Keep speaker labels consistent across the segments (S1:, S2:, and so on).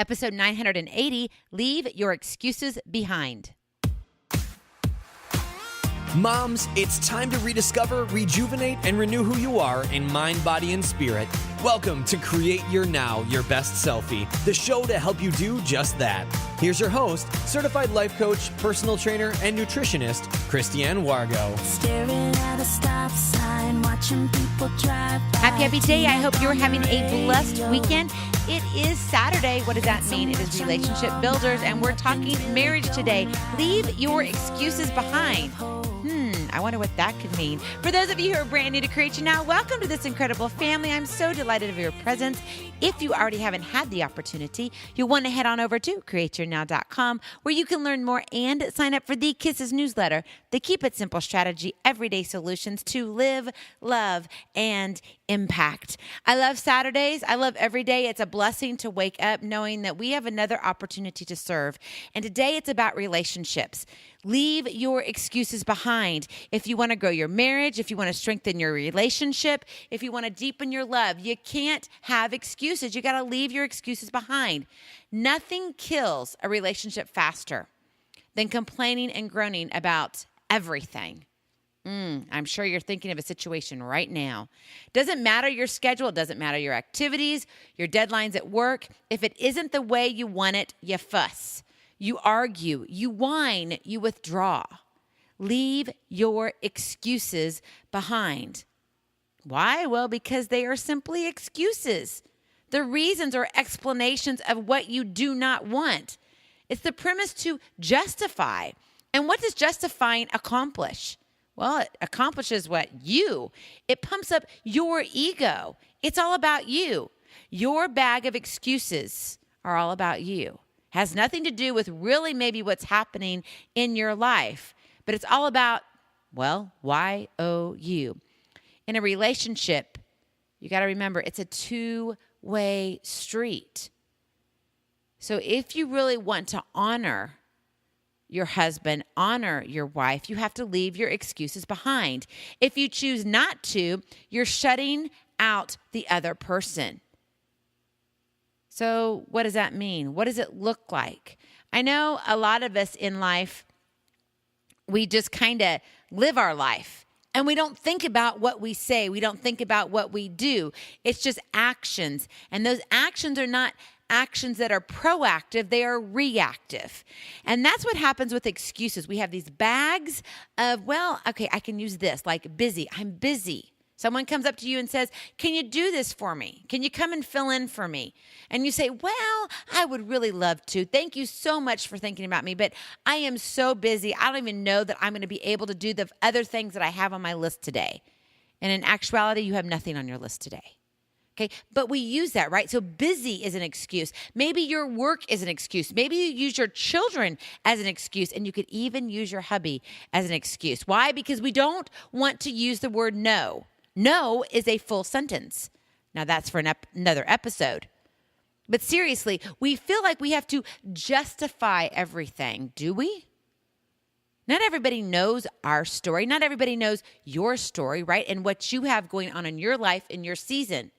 S1: Episode 980, Leave Your Excuses Behind.
S2: Moms, it's time to rediscover, rejuvenate, and renew who you are in mind, body, and spirit. Welcome to Create Your Now, Your Best Selfie, the show to help you do just that. Here's your host, certified life coach, personal trainer, and nutritionist, Christiane Wargo.
S3: Staring at a stop sign, watching people drive by.
S1: Happy day. I hope you're having a blessed weekend. It is Saturday. What does that mean? It is Relationship Builders, and we're talking marriage today. Leave your excuses behind. I wonder what that could mean. For those of you who are brand new to Create Your Now, welcome to this incredible family. I'm so delighted of your presence. If you already haven't had the opportunity, you'll want to head on over to createyournow.com, where you can learn more and sign up for the Kisses newsletter, the Keep It Simple strategy, everyday solutions to live, love, and impact. I love Saturdays. I love every day. It's a blessing to wake up knowing that we have another opportunity to serve. And today it's about relationships. Leave your excuses behind. If you want to grow your marriage, if you want to strengthen your relationship, if you want to deepen your love, you can't have excuses. You got to leave your excuses behind. Nothing kills a relationship faster than complaining and groaning about everything. I'm sure you're thinking of a situation right now. Doesn't matter your schedule. It doesn't matter your activities, your deadlines at work. If it isn't the way you want it, you fuss. You argue, you whine, you withdraw. Leave your excuses behind. Why? Well, because they are simply excuses. The reasons or explanations of what you do not want. It's the premise to justify. And what does justifying accomplish? Well, it accomplishes what? You. It pumps up your ego. It's all about you. Your bag of excuses are all about you. Has nothing to do with really maybe what's happening in your life, but it's all about, well, you. In a relationship, you got to remember it's a two-way street. So if you really want to honor your husband, honor your wife, you have to leave your excuses behind. If you choose not to, you're shutting out the other person. So what does that mean? What does it look like? I know a lot of us in life, we just kind of live our life and we don't think about what we say. We don't think about what we do. It's just actions. And those actions are not actions that are proactive. They are reactive. And that's what happens with excuses. We have these bags of, I can use this, like busy. I'm busy. Someone comes up to you and says, can you do this for me? Can you come and fill in for me? And you say, well, I would really love to. Thank you so much for thinking about me, but I am so busy. I don't even know that I'm going to be able to do the other things that I have on my list today. And in actuality, you have nothing on your list today. Okay, but we use that, right? So busy is an excuse. Maybe your work is an excuse. Maybe you use your children as an excuse, and you could even use your hubby as an excuse. Why? Because we don't want to use the word no. No is a full sentence. Now that's for another episode. But seriously, we feel like we have to justify everything, do we? Not everybody knows our story. Not everybody knows your story, right? And what you have going on in your life in your season.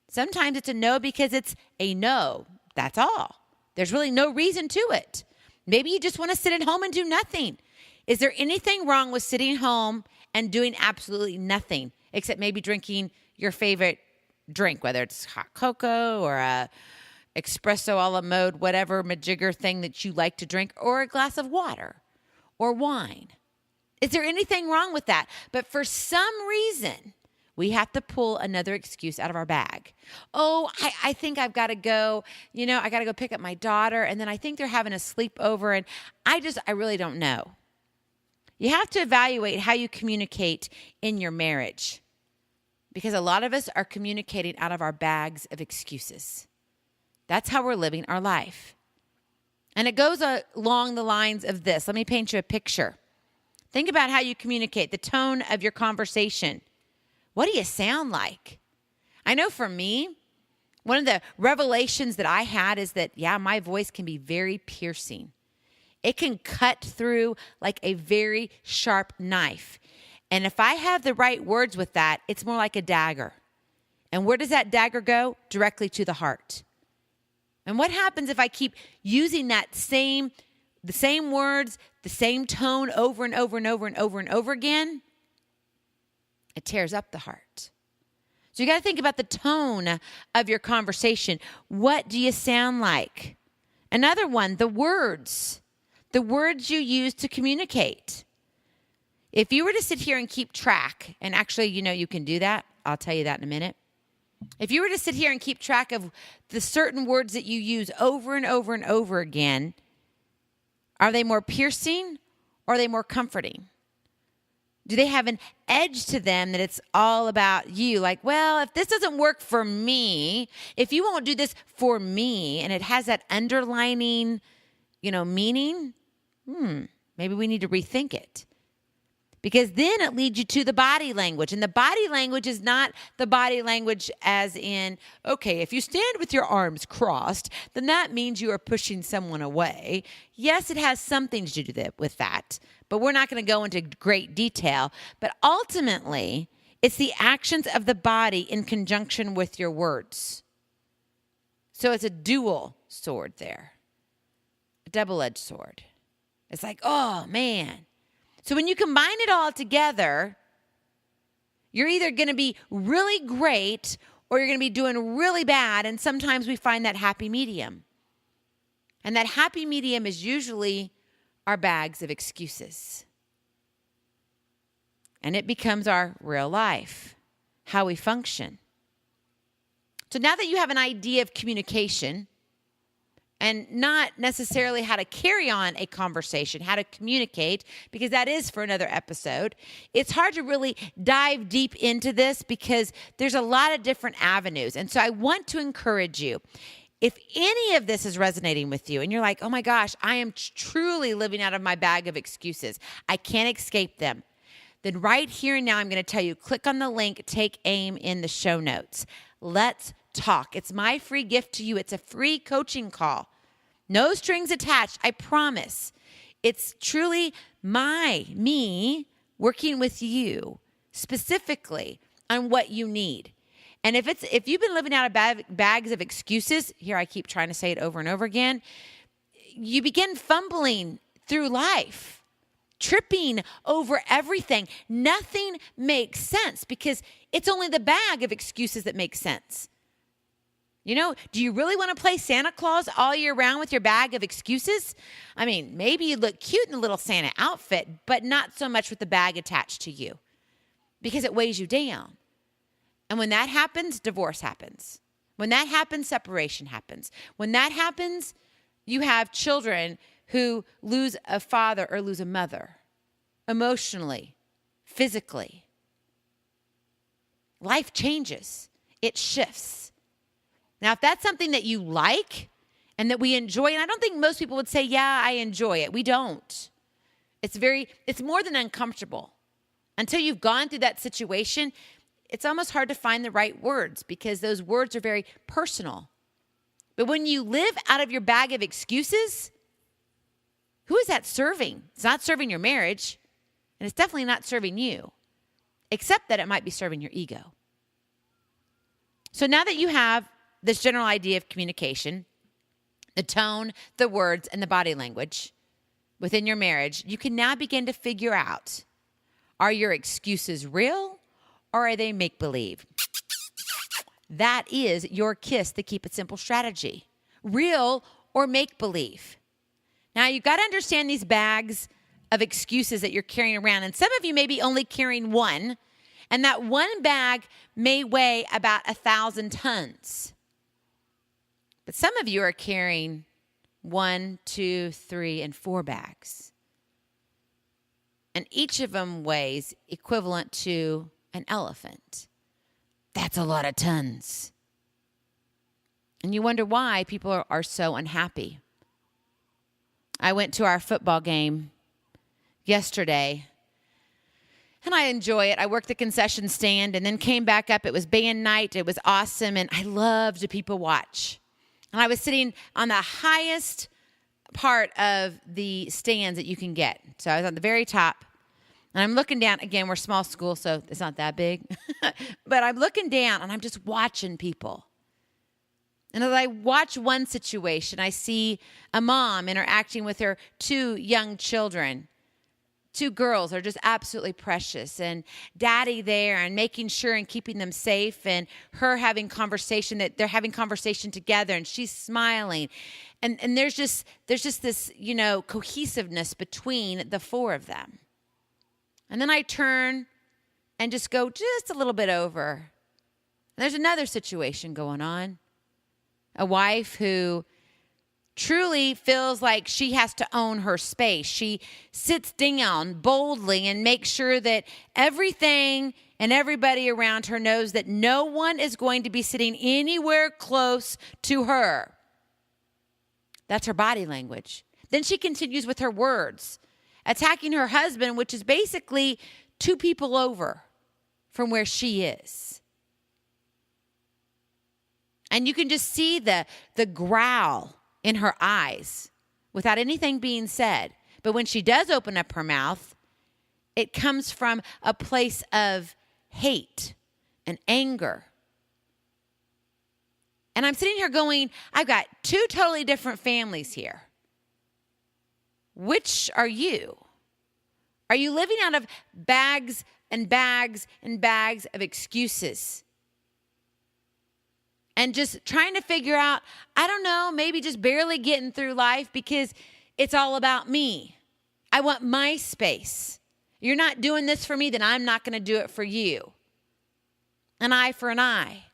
S1: Sometimes it's a no because it's a no. That's all. There's really no reason to it. Maybe you just want to sit at home and do nothing. Is there anything wrong with sitting home and doing absolutely nothing except maybe drinking your favorite drink, whether it's hot cocoa or a espresso a la mode, whatever majigger thing that you like to drink, or a glass of water or wine? Is there anything wrong with that? But for some reason, we have to pull another excuse out of our bag. Oh, I think I've got to go, I got to go pick up my daughter, and then I think they're having a sleepover, and I really don't know. You have to evaluate how you communicate in your marriage, because a lot of us are communicating out of our bags of excuses. That's how we're living our life. And it goes along the lines of this. Let me paint you a picture. Think about how you communicate, the tone of your conversation. What do you sound like? I know for me, one of the revelations that I had is that, my voice can be very piercing. It can cut through like a very sharp knife. And if I have the right words with that, it's more like a dagger. And where does that dagger go? Directly to the heart. And what happens if I keep using the same words, the same tone over and over and over and over and over again? It tears up the heart. So you got to think about the tone of your conversation. What do you sound like? Another one, the words you use to communicate. If you were to sit here and keep track, and actually, you can do that. I'll tell you that in a minute. If you were to sit here and keep track of the certain words that you use over and over and over again, are they more piercing or are they more comforting? Do they have an edge to them that it's all about you? Like, well, if this doesn't work for me, if you won't do this for me, and it has that underlining, meaning, maybe we need to rethink it. Because then it leads you to the body language. And the body language is not the body language as in, okay, if you stand with your arms crossed, then that means you are pushing someone away. Yes, it has something to do with that, but we're not going to go into great detail. But ultimately, it's the actions of the body in conjunction with your words. So it's a dual sword there, a double-edged sword. It's like, oh, man. So when you combine it all together, you're either going to be really great or you're going to be doing really bad. And sometimes we find that happy medium. And that happy medium is usually our bags of excuses. And it becomes our real life, how we function. So now that you have an idea of communication, and not necessarily how to carry on a conversation, how to communicate, because that is for another episode. It's hard to really dive deep into this because there's a lot of different avenues. And so I want to encourage you, if any of this is resonating with you and you're like, oh my gosh, I am truly living out of my bag of excuses, I can't escape them, then right here and now I'm going to tell you, click on the link, take aim in the show notes. Let's talk. It's my free gift to you. It's a free coaching call. No strings attached, I promise. It's truly me working with you specifically on what you need. And if you've been living out of bags of excuses, here I keep trying to say it over and over again, you begin fumbling through life, tripping over everything. Nothing makes sense because it's only the bag of excuses that makes sense. Do you really want to play Santa Claus all year round with your bag of excuses? I mean, maybe you look cute in the little Santa outfit, but not so much with the bag attached to you because it weighs you down. And when that happens, divorce happens. When that happens, separation happens. When that happens, you have children who lose a father or lose a mother emotionally, physically. Life changes. It shifts. Now, if that's something that you like and that we enjoy, and I don't think most people would say, yeah, I enjoy it. We don't. It's more than uncomfortable. Until you've gone through that situation, it's almost hard to find the right words because those words are very personal. But when you live out of your bag of excuses, who is that serving? It's not serving your marriage, and it's definitely not serving you, except that it might be serving your ego. So now that you have this general idea of communication, the tone, the words, and the body language within your marriage, you can now begin to figure out, are your excuses real or are they make-believe? That is your KISS, the Keep It Simple strategy. Real or make-believe. Now, you've got to understand these bags of excuses that you're carrying around. And some of you may be only carrying one, and that one bag may weigh about 1,000 tons. But some of you are carrying 1, 2, 3, and 4 bags. And each of them weighs equivalent to an elephant. That's a lot of tons. And you wonder why people are so unhappy. I went to our football game yesterday, and I enjoy it. I worked the concession stand and then came back up. It was band night. It was awesome, and I love to people watch. And I was sitting on the highest part of the stands that you can get. So I was on the very top. And I'm looking down. Again, we're a small school, so it's not that big. But I'm looking down, and I'm just watching people. And as I watch one situation, I see a mom interacting with her 2 young children. 2 girls are just absolutely precious, and daddy there and making sure and keeping them safe, and her having conversation, that they're having conversation together, and she's smiling. And there's just this, cohesiveness between the 4 of them. And then I turn and just go just a little bit over. And there's another situation going on. A wife who truly feels like she has to own her space. She sits down boldly and makes sure that everything and everybody around her knows that no one is going to be sitting anywhere close to her. That's her body language. Then she continues with her words, attacking her husband, which is basically 2 people over from where she is. And you can just see the growl in her eyes without anything being said. But when she does open up her mouth, it comes from a place of hate and anger. And I'm sitting here going, I've got 2 totally different families here. Which are you? Are you living out of bags and bags and bags of excuses? And just trying to figure out, I don't know, maybe just barely getting through life because it's all about me. I want my space. You're not doing this for me, then I'm not going to do it for you. An eye for an eye.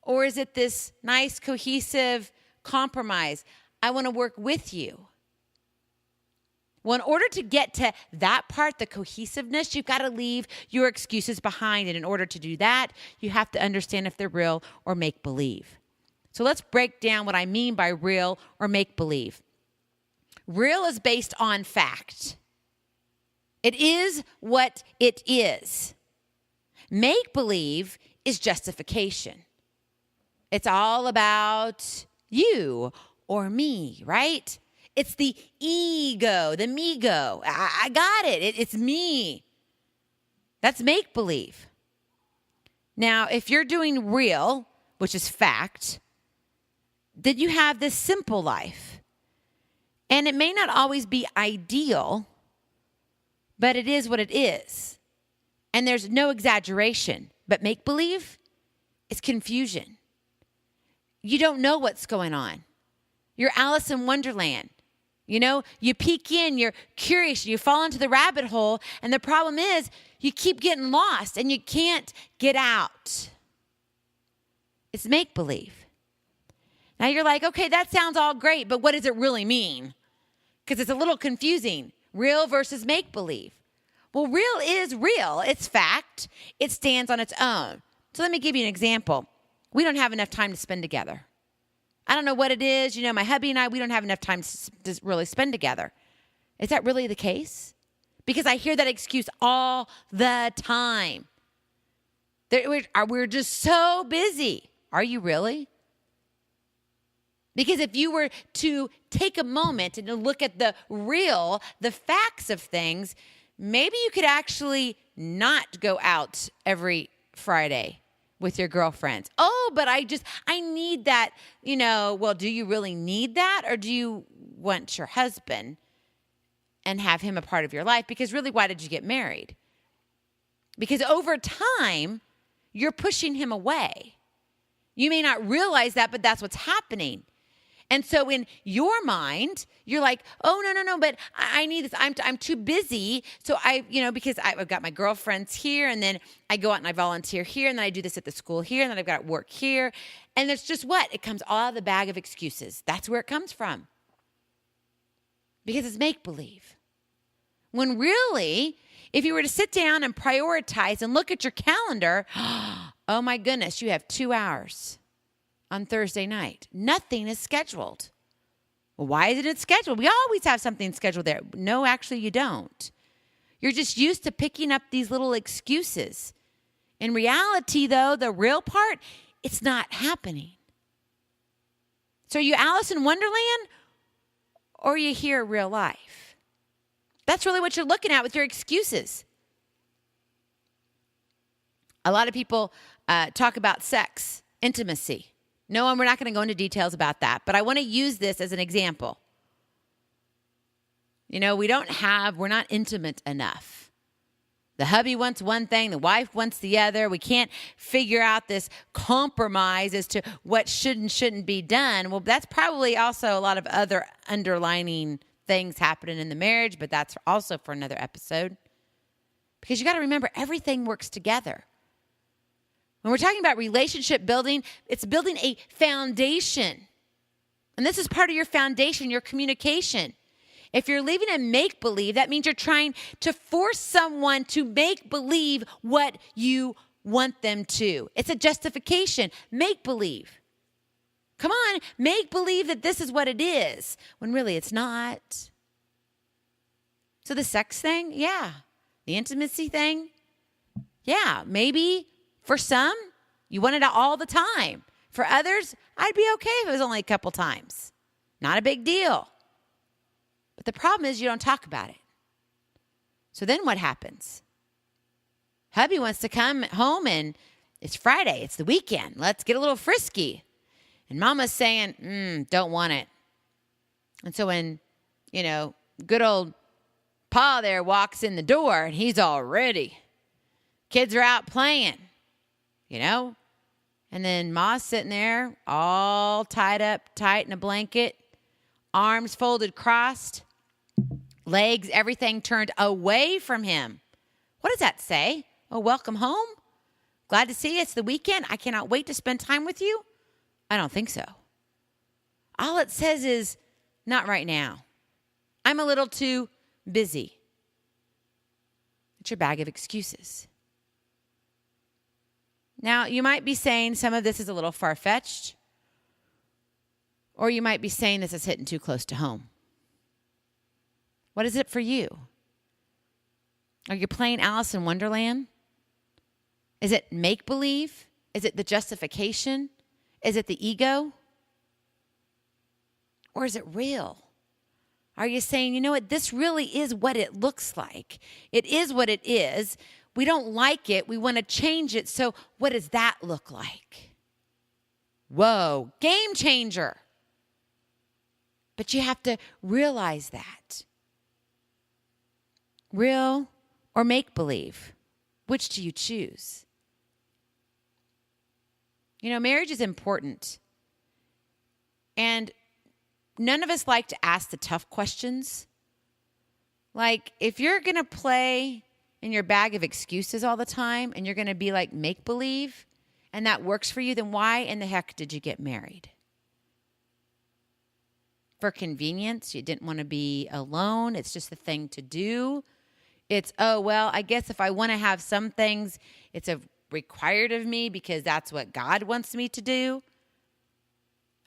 S1: Or is it this nice, cohesive compromise? I want to work with you. Well, in order to get to that part, the cohesiveness, you've got to leave your excuses behind. And in order to do that, you have to understand if they're real or make-believe. So let's break down what I mean by real or make-believe. Real is based on fact. It is what it is. Make-believe is justification. It's all about you or me, right? It's the ego, the me-go. I got it. It's me. That's make-believe. Now, if you're doing real, which is fact, then you have this simple life. And it may not always be ideal, but it is what it is. And there's no exaggeration. But make-believe is confusion. You don't know what's going on. You're Alice in Wonderland. You peek in, you're curious, you fall into the rabbit hole, and the problem is you keep getting lost and you can't get out. It's make-believe. Now you're like, okay, that sounds all great, but what does it really mean? Because it's a little confusing. Real versus make-believe. Well, real is real. It's fact. It stands on its own. So let me give you an example. We don't have enough time to spend together. I don't know what it is. My hubby and I, we don't have enough time to really spend together. Is that really the case? Because I hear that excuse all the time. We're just so busy. Are you really? Because if you were to take a moment and to look at the facts of things, maybe you could actually not go out every Friday with your girlfriends. Oh, but I need that, well, do you really need that? Or do you want your husband and have him a part of your life? Because really, why did you get married? Because over time, you're pushing him away. You may not realize that, but that's what's happening. And so in your mind, you're like, oh, no, but I need this. I'm too busy. So because I've got my girlfriends here, and then I go out and I volunteer here, and then I do this at the school here, and then I've got work here. And it's just what? It comes all out of the bag of excuses. That's where it comes from. Because it's make-believe. When really, if you were to sit down and prioritize and look at your calendar, oh my goodness, you have 2 hours. On Thursday night. Nothing is scheduled. Well, why isn't it scheduled? We always have something scheduled there. No, actually, you don't. You're just used to picking up these little excuses. In reality, though, the real part, it's not happening. So are you Alice in Wonderland, or are you here in real life? That's really what you're looking at with your excuses. A lot of people talk about sex, intimacy. No, and we're not going to go into details about that, but I want to use this as an example. You know, we're not intimate enough. The hubby wants one thing, the wife wants the other. We can't figure out this compromise as to what should and shouldn't be done. Well, that's probably also a lot of other underlining things happening in the marriage, but that's also for another episode. Because you got to remember, everything works together. When we're talking about relationship building, it's building a foundation. And this is part of your foundation, your communication. If you're living in make-believe, that means you're trying to force someone to make believe what you want them to. It's a justification. Make-believe. Come on, make believe that this is what it is, when really it's not. So the sex thing, yeah. The intimacy thing, yeah. Maybe for some, you want it all the time. For others, I'd be okay if it was only a couple times. Not a big deal. But the problem is you don't talk about it. So then what happens? Hubby wants to come home and it's Friday. It's the weekend. Let's get a little frisky. And mama's saying, don't want it. And so when, good old Pa there walks in the door and he's all ready. Kids are out playing, and then Ma's sitting there all tied up tight in a blanket, arms folded crossed, legs, everything turned away from him. What does that say? Oh, welcome home. Glad to see you. It's the weekend. I cannot wait to spend time with you. I don't think so. All it says is, not right now. I'm a little too busy. It's your bag of excuses. Now, you might be saying some of this is a little far-fetched, or you might be saying this is hitting too close to home. What is it for you? Are you playing Alice in Wonderland? Is it make-believe? Is it the justification? Is it the ego? Or is it real? Are you saying, you know what, this really is what it looks like. It is what it is. We don't like it. We want to change it. So what does that look like? Whoa, game changer. But you have to realize that. Real or make-believe? Which do you choose? Marriage is important. And none of us like to ask the tough questions. Like, if you're going to play in your bag of excuses all the time and you're going to be like make-believe and that works for you, then why in the heck did you get married? For convenience? You didn't want to be alone? It's just the thing to do? It's, I guess if I want to have some things, it's required of me because that's what God wants me to do?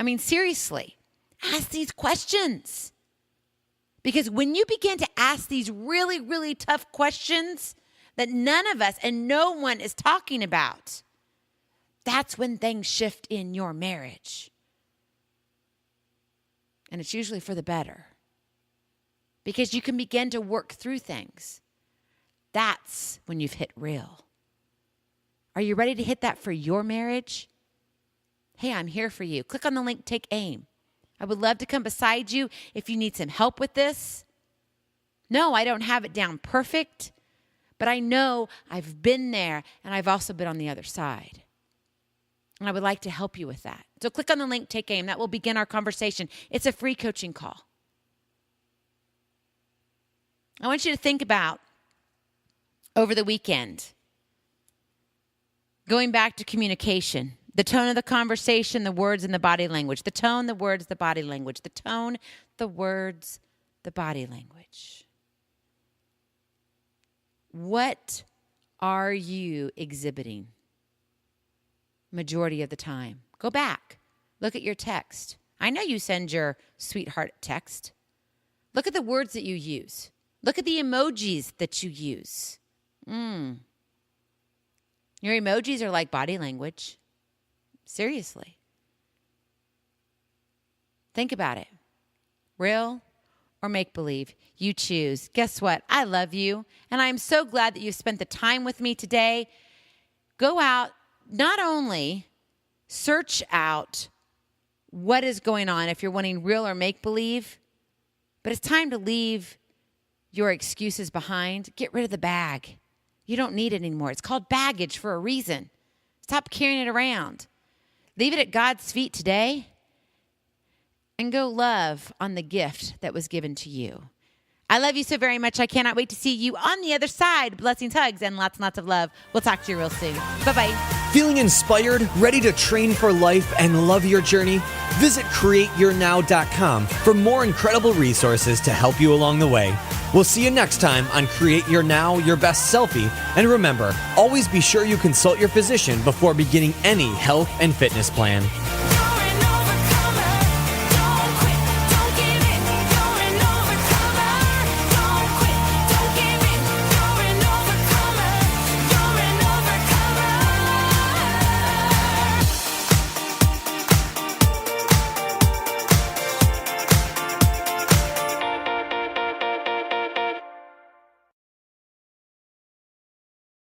S1: I mean, seriously. Ask these questions. Because when you begin to ask these really, really tough questions that none of us and no one is talking about, that's when things shift in your marriage. And it's usually for the better. Because you can begin to work through things. That's when you've hit real. Are you ready to hit that for your marriage? Hey, I'm here for you. Click on the link, take aim. I would love to come beside you if you need some help with this. No, I don't have it down perfect, but I know I've been there and I've also been on the other side. And I would like to help you with that. So click on the link, take aim. That will begin our conversation. It's a free coaching call. I want you to think about over the weekend, going back to communication. The tone of the conversation, the words, and the body language. The tone, the words, the body language. The tone, the words, the body language. What are you exhibiting majority of the time? Go back. Look at your text. I know you send your sweetheart text. Look at the words that you use. Look at the emojis that you use. Your emojis are like body language. Seriously. Think about it. Real or make-believe? You choose. Guess what? I love you, and I'm so glad that you spent the time with me today. Go out, not only search out what is going on if you're wanting real or make-believe. But it's time to leave your excuses behind. Get rid of the bag. You don't need it anymore. It's called baggage for a reason. Stop carrying it around. Leave it at God's feet today and go love on the gift that was given to you. I love you so very much. I cannot wait to see you on the other side. Blessings, hugs, and lots and lots of love. We'll talk to you real soon. Bye-bye.
S2: Feeling inspired, ready to train for life, and love your journey? Visit createyournow.com for more incredible resources to help you along the way. We'll see you next time on Create Your Now, Your Best Selfie. And remember, always be sure you consult your physician before beginning any health and fitness plan.